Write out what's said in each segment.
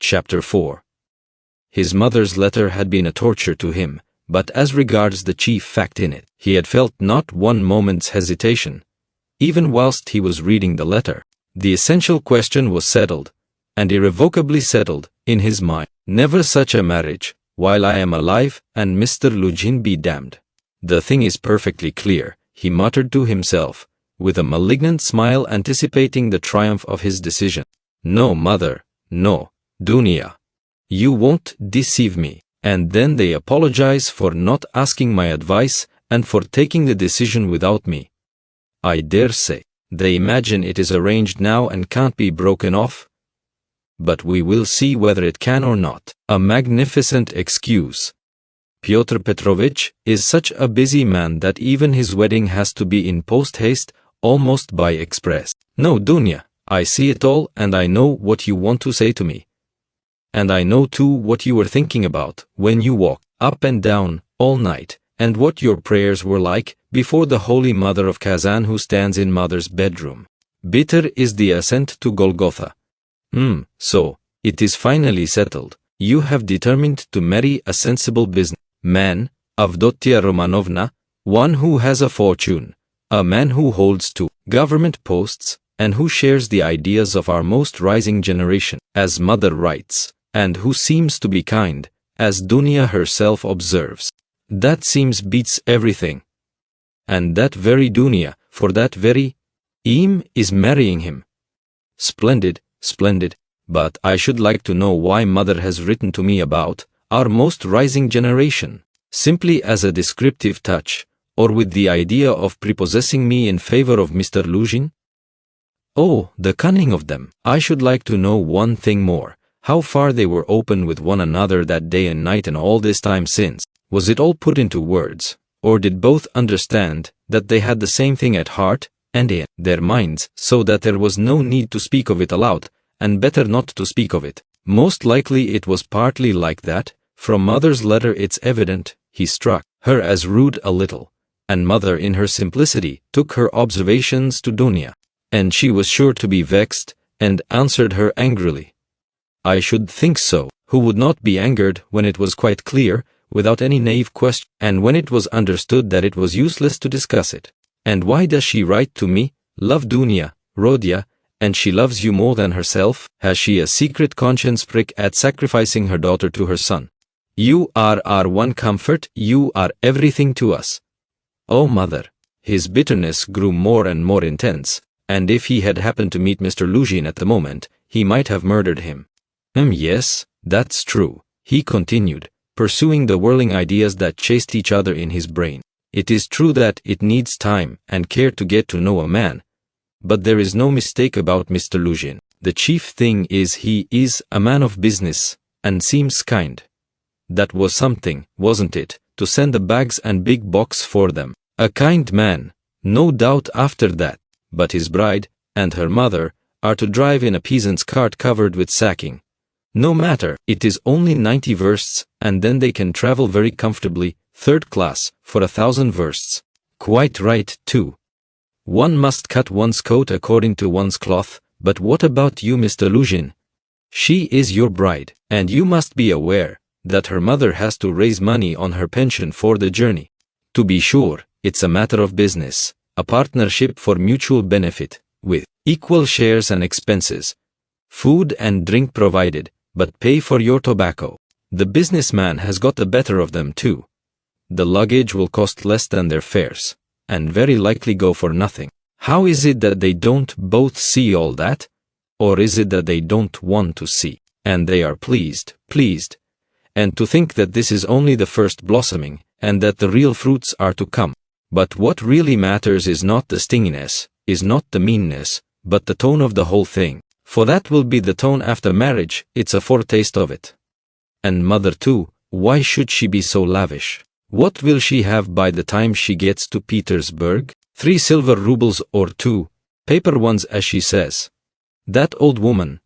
Chapter 4. His mother's letter had been a torture to him, but as regards the chief fact in it, he had felt not one moment's hesitation, even whilst he was reading the letter. The essential question was settled, and irrevocably settled, in his mind. Never such a marriage, while I am alive, and Mr. Lugin be damned. The thing is perfectly clear, he muttered to himself, with a malignant smile anticipating the triumph of his decision. No, mother, no, Dunia. You won't deceive me. And then they apologize for not asking my advice and for taking the decision without me. I dare say, they imagine it is arranged now and can't be broken off. But we will see whether it can or not. A magnificent excuse. Pyotr Petrovich is such a busy man that even his wedding has to be in post-haste, almost by express. No, Dunya, I see it all and I know what you want to say to me. And I know too what you were thinking about when you walked up and down all night, and what your prayers were like before the Holy Mother of Kazan who stands in Mother's bedroom. Bitter is the ascent to Golgotha. So, it is finally settled. You have determined to marry a sensible business man, Avdotia Romanovna, one who has a fortune, a man who holds two government posts, and who shares the ideas of our most rising generation, as Mother writes, and who seems to be kind, as Dunia herself observes. That seems beats everything. And that very Dunia, for that very is marrying him. Splendid, splendid, but I should like to know why Mother has written to me about our most rising generation, simply as a descriptive touch, or with the idea of prepossessing me in favor of Mr. Luzhin? Oh, the cunning of them! I should like to know one thing more, how far they were open with one another that day and night and all this time since. Was it all put into words, or did both understand that they had the same thing at heart and in their minds, so that there was no need to speak of it aloud, and better not to speak of it? Most likely it was partly like that. From Mother's letter it's evident he struck her as rude a little, and Mother in her simplicity took her observations to Dunia, and she was sure to be vexed, and answered her angrily. I should think so. Who would not be angered when it was quite clear, without any naive question, and when it was understood that it was useless to discuss it? And why does she write to me, love Dunia, Rodia, and she loves you more than herself? Has she a secret conscience prick at sacrificing her daughter to her son? You are our one comfort, you are everything to us. Oh, Mother! His bitterness grew more and more intense, and if he had happened to meet Mr. Luzhin at the moment, he might have murdered him. Yes, that's true, he continued, pursuing the whirling ideas that chased each other in his brain. It is true that it needs time and care to get to know a man, but there is no mistake about Mr. Luzhin. The chief thing is he is a man of business, and seems kind. That was something, wasn't it, to send the bags and big box for them? A kind man, no doubt after that, but his bride, and her mother, are to drive in a peasant's cart covered with sacking. No matter, it is only 90 versts, and then they can travel very comfortably, third class, for 1,000 versts. Quite right, too. One must cut one's coat according to one's cloth, but what about you, Mr. Luzhin? She is your bride, and you must be aware that her mother has to raise money on her pension for the journey. To be sure, it's a matter of business, a partnership for mutual benefit, with equal shares and expenses, food and drink provided, but pay for your tobacco. The businessman has got the better of them too. The luggage will cost less than their fares, and very likely go for nothing. How is it that they don't both see all that? Or is it that they don't want to see, and they are pleased, and to think that this is only the first blossoming, and that the real fruits are to come? But what really matters is not the stinginess, is not the meanness, but the tone of the whole thing. For that will be the tone after marriage, it's a foretaste of it. And Mother too, why should she be so lavish? What will she have by the time she gets to Petersburg? 3 silver rubles or 2, paper ones as she says. That old woman,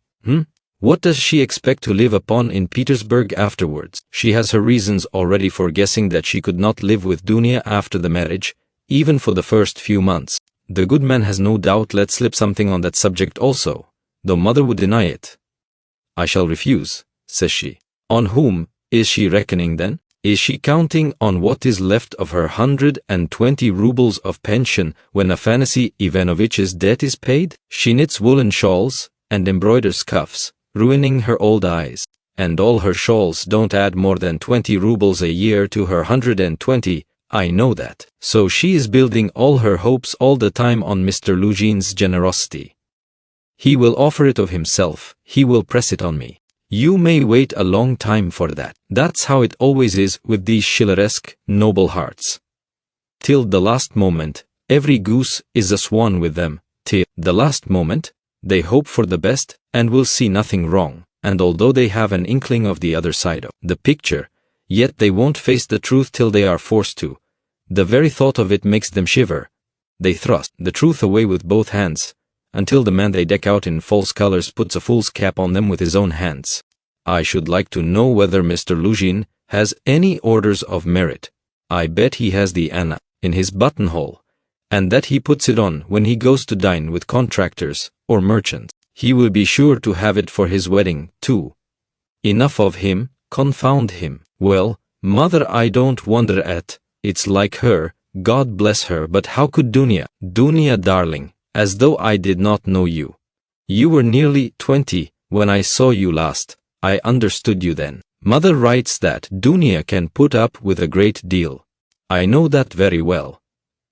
what does she expect to live upon in Petersburg afterwards? She has her reasons already for guessing that she could not live with Dunia after the marriage, even for the first few months. The good man has no doubt let slip something on that subject also, though Mother would deny it. I shall refuse, says she. On whom is she reckoning then? Is she counting on what is left of her 120 rubles of pension when Afanasy Ivanovich's debt is paid? She knits woolen shawls and embroiders cuffs, ruining her old eyes. And all her shawls don't add more than 20 rubles a year to her 120, I know that. So she is building all her hopes all the time on Mr. Lugin's generosity. He will offer it of himself, he will press it on me. You may wait a long time for that. That's how it always is with these Schilleresque, noble hearts. Till the last moment, every goose is a swan with them. Till the last moment, they hope for the best, and will see nothing wrong. And although they have an inkling of the other side of the picture, yet they won't face the truth till they are forced to. The very thought of it makes them shiver. They thrust the truth away with both hands, until the man they deck out in false colors puts a fool's cap on them with his own hands. I should like to know whether Mr. Lugin has any orders of merit. I bet he has the Anna in his buttonhole, and that he puts it on when he goes to dine with contractors or merchants. He will be sure to have it for his wedding, too. Enough of him, confound him. Well, mother, I don't wonder at, it's like her, God bless her, but how could Dunia darling, as though I did not know you. You were nearly 20 when I saw you last. I understood you then. Mother writes that Dunia can put up with a great deal. I know that very well.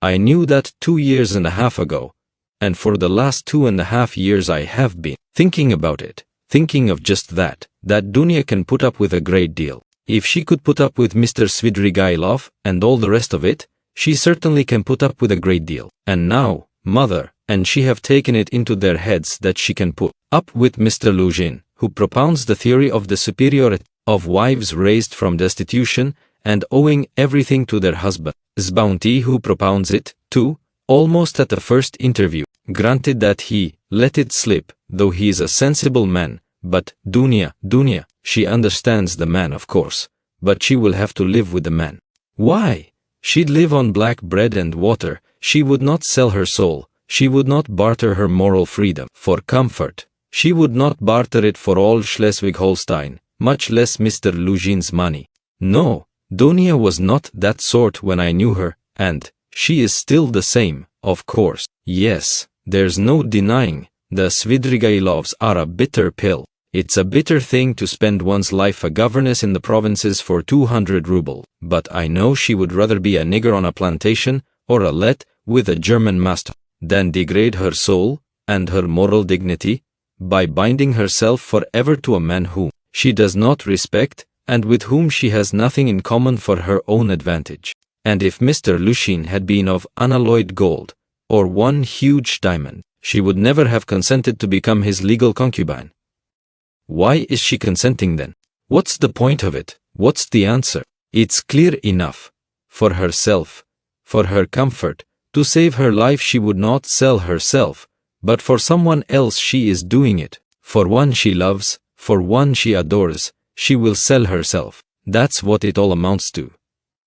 I knew that 2 years and a half ago, and for the last 2.5 years I have been thinking about it, thinking of just that Dunia can put up with a great deal. If she could put up with Mr. Svidrigailov and all the rest of it, she certainly can put up with a great deal. And now, mother and she have taken it into their heads that she can put up with Mr. Lugin, who propounds the theory of the superiority of wives raised from destitution and owing everything to their husband's bounty, who propounds it, too, almost at the first interview. Granted that he let it slip, though he is a sensible man, but Dunia, she understands the man, of course, but she will have to live with the man. Why? She'd live on black bread and water, she would not sell her soul, she would not barter her moral freedom for comfort, she would not barter it for all Schleswig-Holstein, much less Mr. Lugin's money. No, Dunia was not that sort when I knew her, and she is still the same, of course. Yes, there's no denying, the Svidrigailovs are a bitter pill. It's a bitter thing to spend one's life a governess in the provinces for 200 rubles, but I know she would rather be a nigger on a plantation, or a let with a German master, than degrade her soul and her moral dignity by binding herself forever to a man whom she does not respect and with whom she has nothing in common for her own advantage. And if Mr. Lugin had been of unalloyed gold, or one huge diamond, she would never have consented to become his legal concubine. Why is she consenting then? What's the point of it? What's the answer? It's clear enough. For herself, for her comfort, to save her life she would not sell herself, but for someone else she is doing it. For one she loves, for one she adores, she will sell herself. That's what it all amounts to.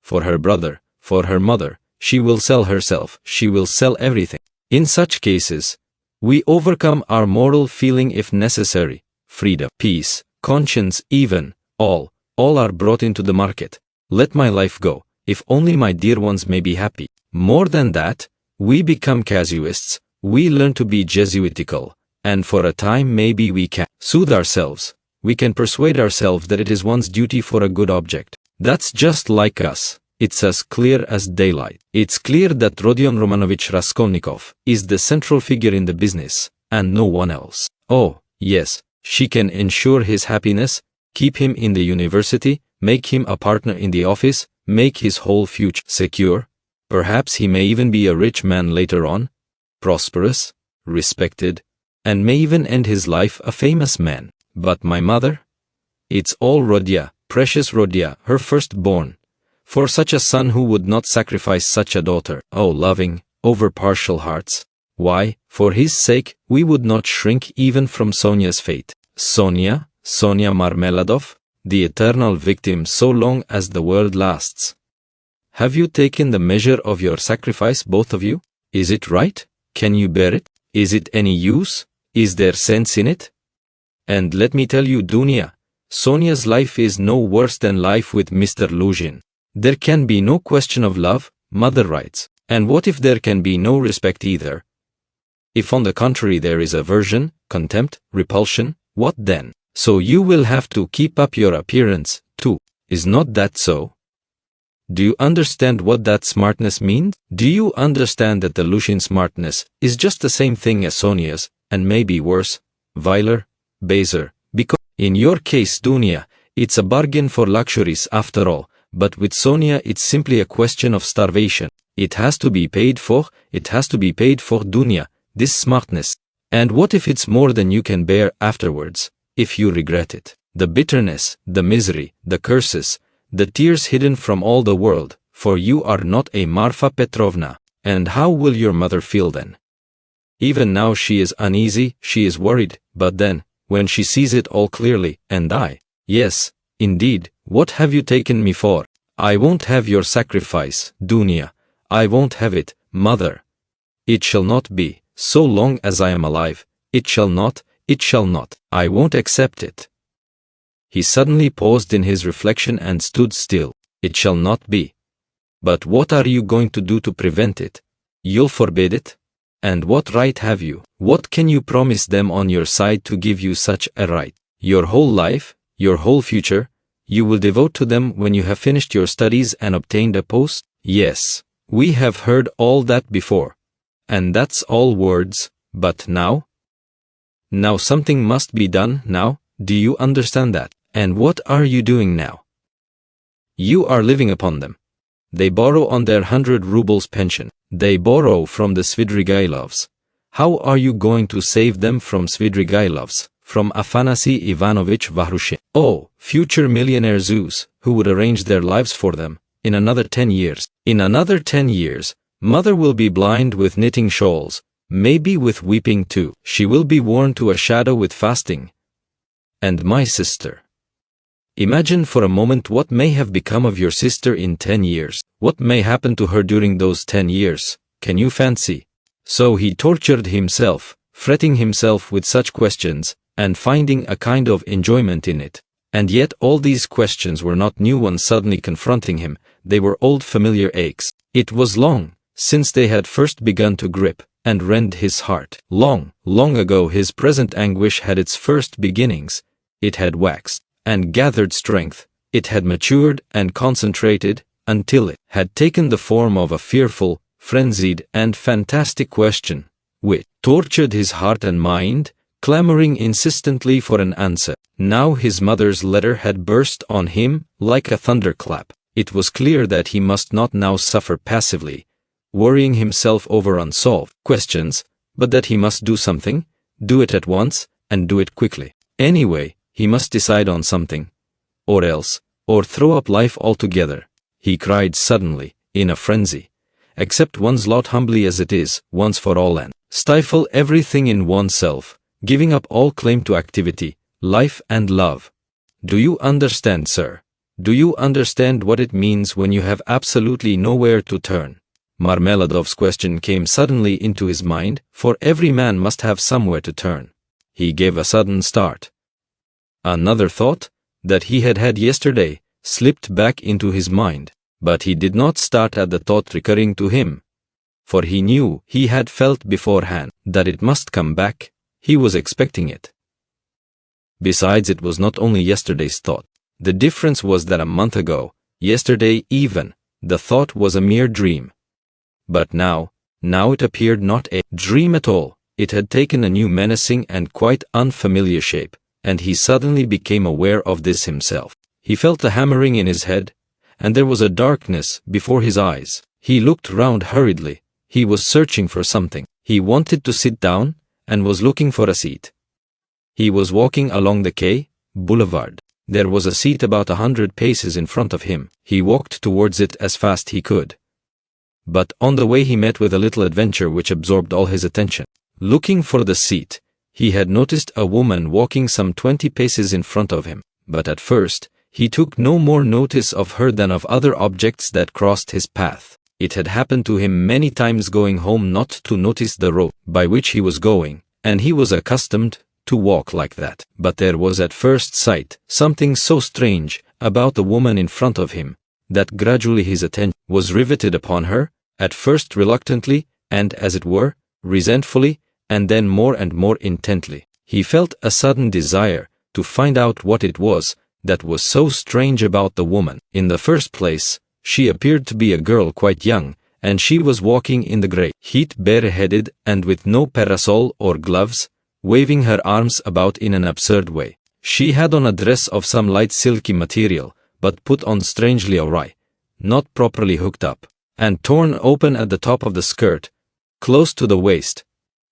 For her brother, for her mother, she will sell herself, she will sell everything. In such cases, we overcome our moral feeling if necessary. Freedom, peace, conscience, even, all are brought into the market. Let my life go, if only my dear ones may be happy. More than that, we become casuists, we learn to be Jesuitical, and for a time maybe we can soothe ourselves, we can persuade ourselves that it is one's duty for a good object. That's just like us, it's as clear as daylight. It's clear that Rodion Romanovich Raskolnikov is the central figure in the business, and no one else. Oh, yes. She can ensure his happiness, keep him in the university, make him a partner in the office, make his whole future secure. Perhaps he may even be a rich man later on, prosperous, respected, and may even end his life a famous man. But my mother? It's all Rodia, precious Rodia, her firstborn. For such a son who would not sacrifice such a daughter. Oh, loving, over-partial hearts. Why, for his sake, we would not shrink even from Sonia's fate. Sonia Marmeladov, the eternal victim so long as the world lasts. Have you taken the measure of your sacrifice, both of you? Is it right? Can you bear it? Is it any use? Is there sense in it? And let me tell you, Dunya, Sonia's life is no worse than life with Mr. Luzhin. There can be no question of love, mother writes. And what if there can be no respect either? If on the contrary there is aversion, contempt, repulsion, what then? So you will have to keep up your appearance, too. Is not that so? Do you understand what that smartness means? Do you understand that the Luzhin smartness is just the same thing as Sonia's, and maybe worse, viler, baser, because in your case, Dunya, it's a bargain for luxuries after all, but with Sonia it's simply a question of starvation. It has to be paid for, Dunya, this smartness. And what if it's more than you can bear afterwards, if you regret it? The bitterness, the misery, the curses, the tears hidden from all the world, for you are not a Marfa Petrovna. And how will your mother feel then? Even now she is uneasy, she is worried, but then, when she sees it all clearly, and yes, indeed, what have you taken me for? I won't have your sacrifice, Dunya. I won't have it, mother. It shall not be, so long as I am alive. It shall not. I won't accept it. He suddenly paused in his reflection and stood still. It shall not be. But what are you going to do to prevent it? You'll forbid it? And what right have you? What can you promise them on your side to give you such a right? Your whole life, your whole future, you will devote to them when you have finished your studies and obtained a post? Yes, we have heard all that before. And that's all words, but now? Now something must be done now, do you understand that? And what are you doing now? You are living upon them. They borrow on their 100 rubles pension. They borrow from the Svidrigailovs. How are you going to save them from Svidrigailovs, from Afanasy Ivanovich Vahrushin? Oh, future millionaire Zeus, who would arrange their lives for them, in another 10 years. In another 10 years, mother will be blind with knitting shawls, maybe with weeping too. She will be worn to a shadow with fasting. And my sister. Imagine for a moment what may have become of your sister in 10 years. What may happen to her during those 10 years? Can you fancy? So he tortured himself, fretting himself with such questions, and finding a kind of enjoyment in it. And yet all these questions were not new ones suddenly confronting him, they were old familiar aches. It was long since they had first begun to grip and rend his heart. Long, long ago his present anguish had its first beginnings. It had waxed and gathered strength. It had matured and concentrated until it had taken the form of a fearful, frenzied and fantastic question, which tortured his heart and mind, clamoring insistently for an answer. Now his mother's letter had burst on him like a thunderclap. It was clear that he must not now suffer passively, worrying himself over unsolved questions, but that he must do something, do it at once, and do it quickly. Anyway, he must decide on something, or else, or throw up life altogether. He cried suddenly, in a frenzy. Accept one's lot humbly as it is, once for all, and stifle everything in oneself, giving up all claim to activity, life and love. Do you understand, sir? Do you understand what it means when you have absolutely nowhere to turn? Marmeladov's question came suddenly into his mind, for every man must have somewhere to turn. He gave a sudden start. Another thought, that he had had yesterday, slipped back into his mind, but he did not start at the thought recurring to him, for he knew, he had felt beforehand, that it must come back. He was expecting it. Besides, it was not only yesterday's thought. The difference was that a month ago, yesterday even, the thought was a mere dream. But now it appeared not a dream at all. It had taken a new menacing and quite unfamiliar shape, and he suddenly became aware of this himself. He felt a hammering in his head, and there was a darkness before his eyes. He looked round hurriedly. He was searching for something. He wanted to sit down, and was looking for a seat. He was walking along the quay, boulevard. There was a seat about 100 paces in front of him. He walked towards it as fast he could. But on the way he met with a little adventure which absorbed all his attention. Looking for the seat, he had noticed a woman walking some 20 paces in front of him, but at first, he took no more notice of her than of other objects that crossed his path. It had happened to him many times going home not to notice the road by which he was going, and he was accustomed to walk like that. But there was at first sight something so strange about the woman in front of him that gradually his attention was riveted upon her, at first reluctantly, and as it were, resentfully, and then more and more intently. He felt a sudden desire to find out what it was that was so strange about the woman. In the first place, she appeared to be a girl quite young, and she was walking in the grey heat bareheaded and with no parasol or gloves, waving her arms about in an absurd way. She had on a dress of some light silky material, but put on strangely awry, not properly hooked up, and torn open at the top of the skirt, close to the waist.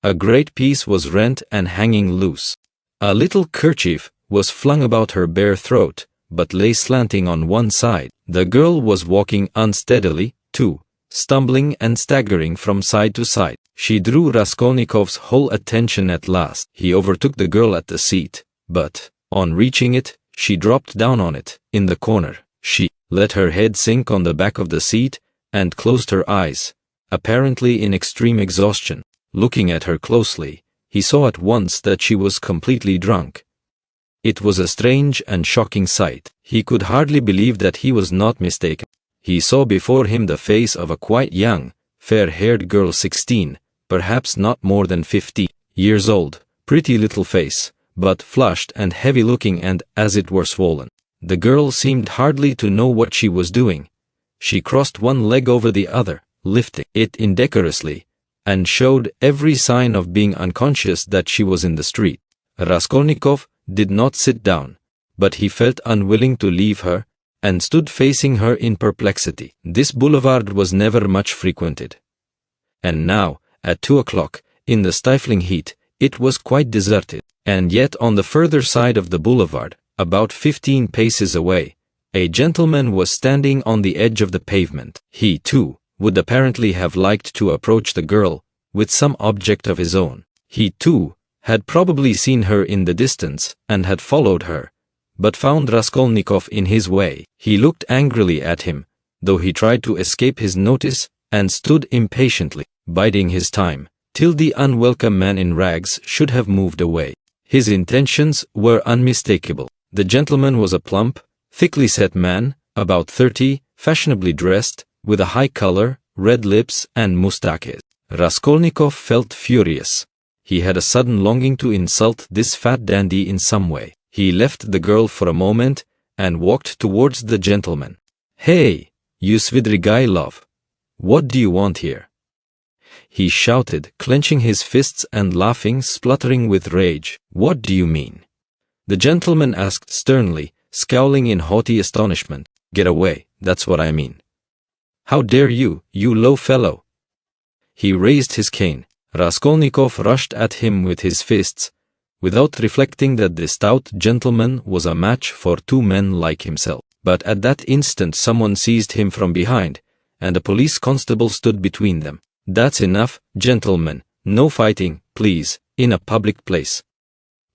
A great piece was rent and hanging loose. A little kerchief was flung about her bare throat, but lay slanting on one side. The girl was walking unsteadily, too, stumbling and staggering from side to side. She drew Raskolnikov's whole attention at last. He overtook the girl at the seat, but, on reaching it, she dropped down on it, in the corner. She let her head sink on the back of the seat, and closed her eyes, apparently in extreme exhaustion. Looking at her closely, he saw at once that she was completely drunk. It was a strange and shocking sight. He could hardly believe that he was not mistaken. He saw before him the face of a quite young, fair-haired girl, 16, perhaps not more than 15 years old. Pretty little face, but flushed and heavy-looking and, as it were, swollen. The girl seemed hardly to know what she was doing. She crossed one leg over the other, lifting it indecorously, and showed every sign of being unconscious that she was in the street. Raskolnikov did not sit down, but he felt unwilling to leave her, and stood facing her in perplexity. This boulevard was never much frequented. And now, at 2 o'clock, in the stifling heat, it was quite deserted. And yet on the further side of the boulevard, about 15 paces away, a gentleman was standing on the edge of the pavement. He, too, would apparently have liked to approach the girl with some object of his own. He, too, had probably seen her in the distance and had followed her, but found Raskolnikov in his way. He looked angrily at him, though he tried to escape his notice, and stood impatiently, biding his time, till the unwelcome man in rags should have moved away. His intentions were unmistakable. The gentleman was a plump, thickly set man, about 30, fashionably dressed, with a high color, red lips and moustaches. Raskolnikov felt furious. He had a sudden longing to insult this fat dandy in some way. He left the girl for a moment, and walked towards the gentleman. "Hey, you Svidrigailov! What do you want here?" he shouted, clenching his fists and laughing, spluttering with rage. "What do you mean?" the gentleman asked sternly, scowling in haughty astonishment. "Get away, that's what I mean. How dare you, you low fellow!" He raised his cane. Raskolnikov rushed at him with his fists, without reflecting that the stout gentleman was a match for two men like himself. But at that instant someone seized him from behind, and a police constable stood between them. "That's enough, gentlemen, no fighting, please, in a public place.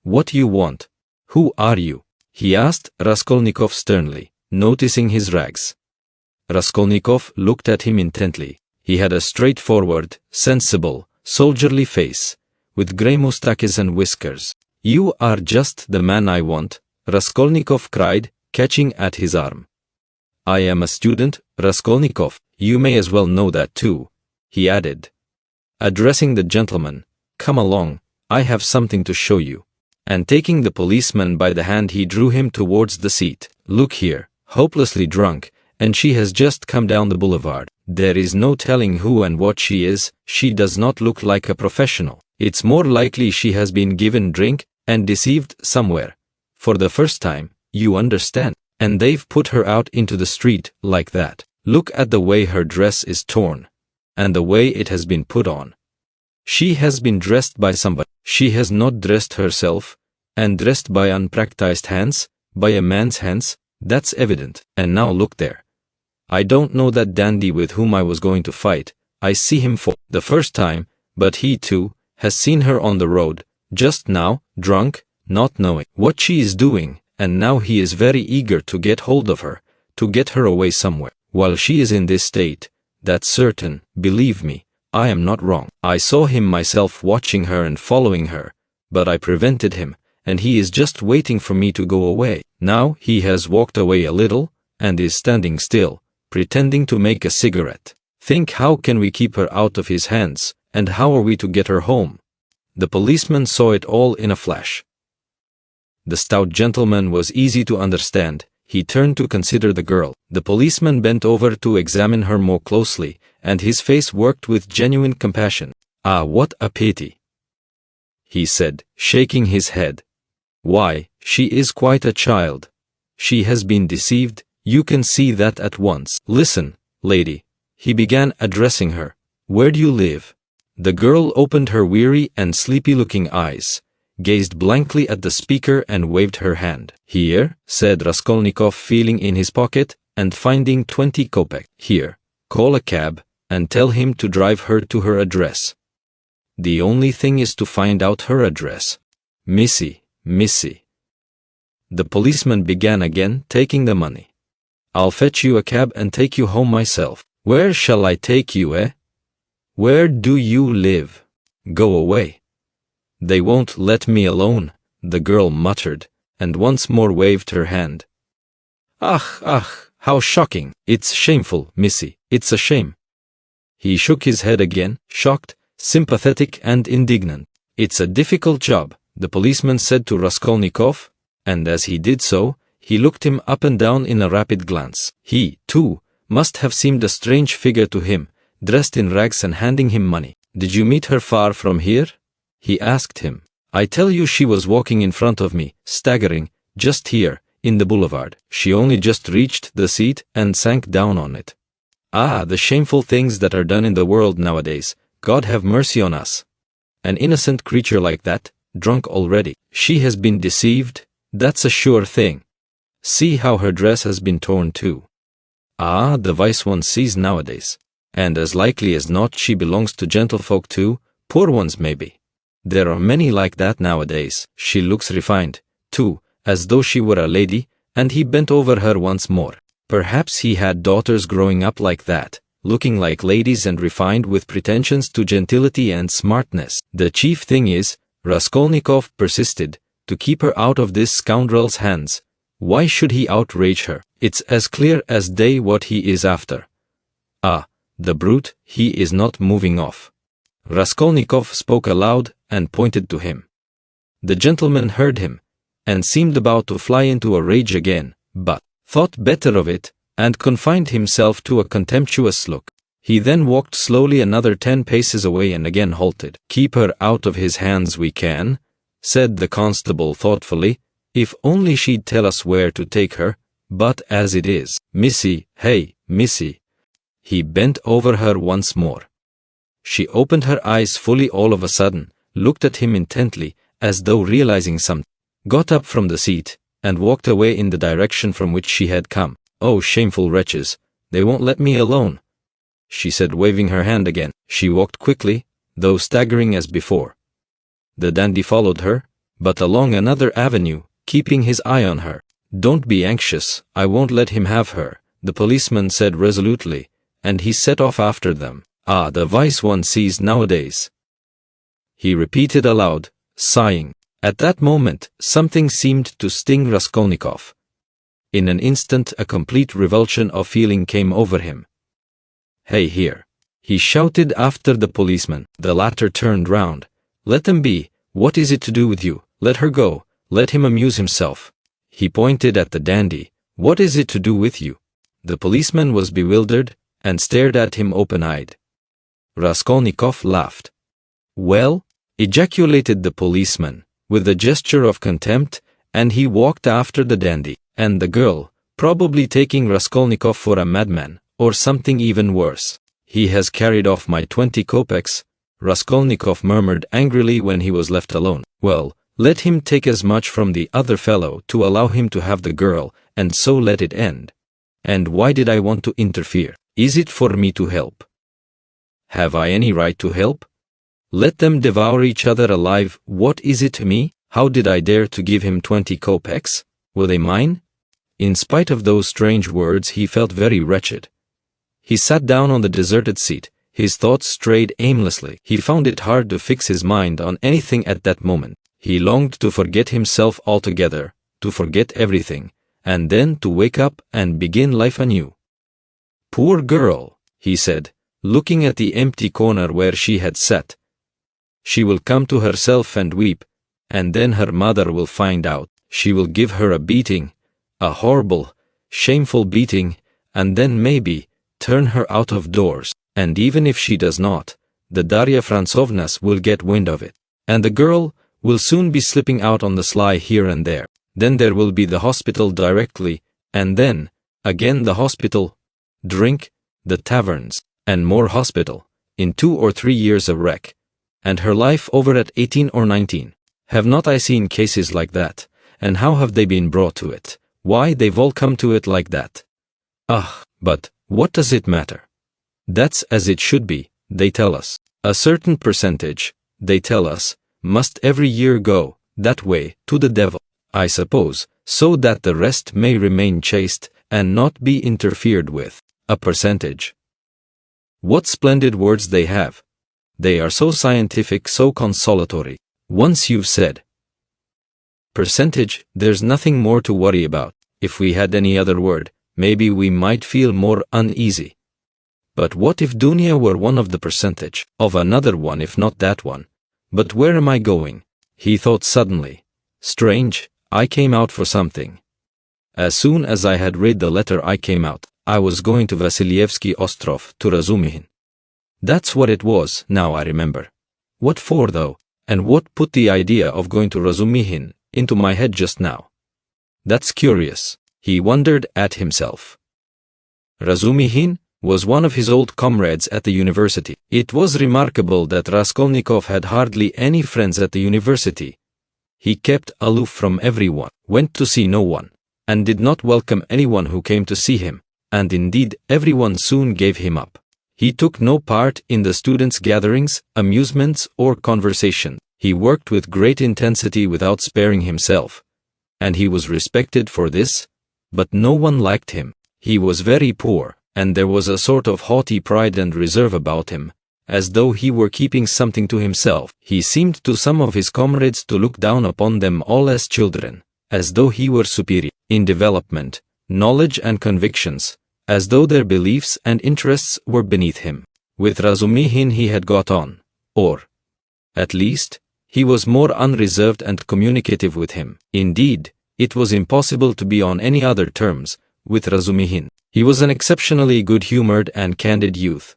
What do you want? Who are you?" he asked Raskolnikov sternly, noticing his rags. Raskolnikov looked at him intently. He had a straightforward, sensible, soldierly face, with grey moustaches and whiskers. "You are just the man I want," Raskolnikov cried, catching at his arm. "I am a student, Raskolnikov, you may as well know that too," he added, addressing the gentleman. "Come along, I have something to show you." And taking the policeman by the hand he drew him towards the seat. "Look here, hopelessly drunk, and she has just come down the boulevard. There is no telling who and what she is. She does not look like a professional. It's more likely she has been given drink and deceived somewhere, for the first time, you understand, and they've put her out into the street like that. Look at the way her dress is torn, and the way it has been put on. She has been dressed by somebody. She has not dressed herself, and dressed by unpracticed hands, by a man's hands, that's evident. And now look there. I don't know that dandy with whom I was going to fight. I see him for the first time, but he too has seen her on the road, just now, drunk, not knowing what she is doing, and now he is very eager to get hold of her, to get her away somewhere. While she is in this state, that's certain, believe me, I am not wrong. I saw him myself watching her and following her, but I prevented him, and he is just waiting for me to go away. Now he has walked away a little, and is standing still, pretending to make a cigarette. Think, how can we keep her out of his hands, and how are we to get her home? The policeman saw it all in a flash. The stout gentleman was easy to understand. He turned to consider the girl. The policeman bent over to examine her more closely, and his face worked with genuine compassion. "Ah, what a pity," he said, shaking his head. "Why, she is quite a child. She has been deceived, you can see that at once. Listen, lady," he began, addressing her. "Where do you live?" The girl opened her weary and sleepy-looking eyes, gazed blankly at the speaker and waved her hand. "Here," said Raskolnikov, feeling in his pocket and finding 20 kopecks. "Here, call a cab and tell him to drive her to her address. The only thing is to find out her address. Missy. The policeman began again, taking the money. "I'll fetch you a cab and take you home myself." "Where shall I take you, eh? Where do you live?" "Go away." "They won't let me alone," the girl muttered, and once more waved her hand. Ach, how shocking. It's shameful, missy, it's a shame." He shook his head again, shocked, sympathetic and indignant. "It's a difficult job," the policeman said to Raskolnikov, and as he did so, he looked him up and down in a rapid glance. He, too, must have seemed a strange figure to him, dressed in rags and handing him money. "Did you meet her far from here?" he asked him. "I tell you, she was walking in front of me, staggering, just here, in the boulevard. She only just reached the seat and sank down on it. Ah, the shameful things that are done in the world nowadays. God have mercy on us. An innocent creature like that, drunk already. She has been deceived, that's a sure thing. See how her dress has been torn too. Ah, the vice one sees nowadays. And as likely as not she belongs to gentlefolk too, poor ones maybe. There are many like that nowadays. She looks refined, too, as though she were a lady," and he bent over her once more. Perhaps he had daughters growing up like that, looking like ladies and refined with pretensions to gentility and smartness. "The chief thing is," Raskolnikov persisted, "to keep her out of this scoundrel's hands. Why should he outrage her? It's as clear as day what he is after. Ah, the brute, he is not moving off." Raskolnikov spoke aloud and pointed to him. The gentleman heard him, and seemed about to fly into a rage again, but thought better of it, and confined himself to a contemptuous look. He then walked slowly another 10 paces away and again halted. "Keep her out of his hands we can," said the constable thoughtfully, "if only she'd tell us where to take her, but as it is, missy, hey, missy." He bent over her once more. She opened her eyes fully all of a sudden, looked at him intently, as though realizing something, got up from the seat, and walked away in the direction from which she had come. "Oh, shameful wretches, they won't let me alone," she said, waving her hand again. She walked quickly, though staggering as before. The dandy followed her, but along another avenue, keeping his eye on her. "Don't be anxious, I won't let him have her," the policeman said resolutely, and he set off after them. "Ah, the vice one sees nowadays," he repeated aloud, sighing. At that moment, something seemed to sting Raskolnikov. In an instant a complete revulsion of feeling came over him. "Hey, here," he shouted after the policeman. The latter turned round. "Let them be, what is it to do with you? Let her go, let him amuse himself." He pointed at the dandy. "What is it to do with you?" The policeman was bewildered, and stared at him open-eyed. Raskolnikov laughed. "Well?" ejaculated the policeman, with a gesture of contempt, and he walked after the dandy, and the girl, probably taking Raskolnikov for a madman, or something even worse. "He has carried off my 20 kopecks, Raskolnikov murmured angrily when he was left alone. "Well, let him take as much from the other fellow to allow him to have the girl, and so let it end. And why did I want to interfere? Is it for me to help? Have I any right to help? Let them devour each other alive, what is it to me? How did I dare to give him 20 kopecks? Were they mine?" In spite of those strange words he felt very wretched. He sat down on the deserted seat, his thoughts strayed aimlessly. He found it hard to fix his mind on anything at that moment. He longed to forget himself altogether, to forget everything, and then to wake up and begin life anew. "Poor girl," he said, looking at the empty corner where she had sat. "She will come to herself and weep, and then her mother will find out. She will give her a beating, a horrible, shameful beating, and then maybe turn her out of doors. And even if she does not, the Darya Francovnas will get wind of it. And the girl will soon be slipping out on the sly here and there. Then there will be the hospital directly, and then, again the hospital, drink, the taverns, and more hospital, in 2 or 3 years a wreck, and her life over at 18 or 19. Have not I seen cases like that, and how have they been brought to it? Why, they've all come to it like that. Ah, but what does it matter? That's as it should be, they tell us. A certain percentage, they tell us, must every year go that way to the devil, I suppose, so that the rest may remain chaste and not be interfered with. A percentage. What splendid words they have. They are so scientific, so consolatory. Once you've said percentage, there's nothing more to worry about. If we had any other word, maybe we might feel more uneasy. But what if dunya were one of the percentage of another one, if not that one? But where am I going? He thought suddenly. Strange, I came out for something. As soon as I had read the letter I came out. I was going to Vasilyevsky Ostrov, to Razumihin. That's what it was, now I remember. What for though? And what put the idea of going to Razumihin into my head just now? That's curious, he wondered at himself. Razumihin was one of his old comrades at the university. It was remarkable that Raskolnikov had hardly any friends at the university. He kept aloof from everyone, went to see no one, and did not welcome anyone who came to see him. And indeed everyone soon gave him up. He took no part in the students' gatherings, amusements, or conversation. He worked with great intensity without sparing himself. And he was respected for this, but no one liked him. He was very poor, and there was a sort of haughty pride and reserve about him, as though he were keeping something to himself. He seemed to some of his comrades to look down upon them all as children, as though he were superior in development, knowledge and convictions, as though their beliefs and interests were beneath him. With Razumihin he had got on, or, at least, he was more unreserved and communicative with him. Indeed, it was impossible to be on any other terms with Razumihin. He was an exceptionally good-humored and candid youth,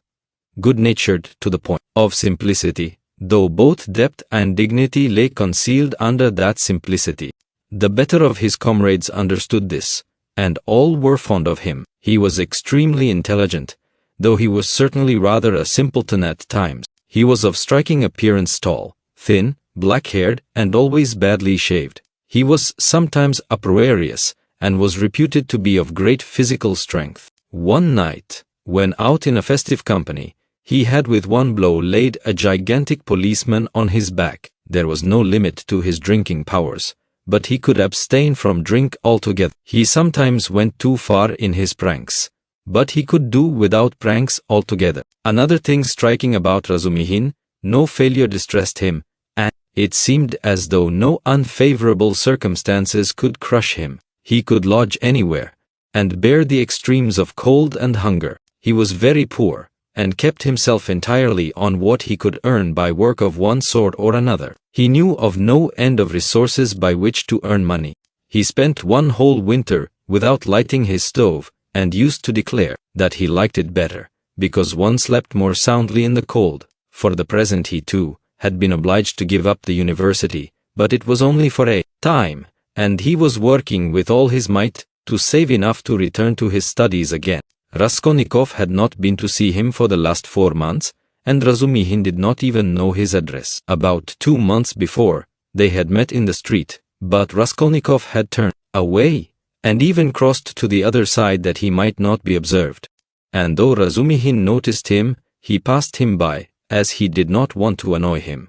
good-natured to the point of simplicity, though both depth and dignity lay concealed under that simplicity. The better of his comrades understood this, and all were fond of him. He was extremely intelligent, though he was certainly rather a simpleton at times. He was of striking appearance, tall, thin, black-haired, and always badly shaved. He was sometimes uproarious, and was reputed to be of great physical strength. One night, when out in a festive company, he had with one blow laid a gigantic policeman on his back. There was no limit to his drinking powers, but he could abstain from drink altogether. He sometimes went too far in his pranks, but he could do without pranks altogether. Another thing striking about Razumihin, no failure distressed him, and it seemed as though no unfavorable circumstances could crush him. He could lodge anywhere, and bear the extremes of cold and hunger. He was very poor, and kept himself entirely on what he could earn by work of one sort or another. He knew of no end of resources by which to earn money. He spent one whole winter without lighting his stove, and used to declare that he liked it better, because one slept more soundly in the cold. For the present he too had been obliged to give up the university, but it was only for a time, and he was working with all his might to save enough to return to his studies again. Raskolnikov had not been to see him for the last 4 months, and Razumihin did not even know his address. About 2 months before, they had met in the street, but Raskolnikov had turned away, and even crossed to the other side that he might not be observed. And though Razumihin noticed him, he passed him by, as he did not want to annoy him.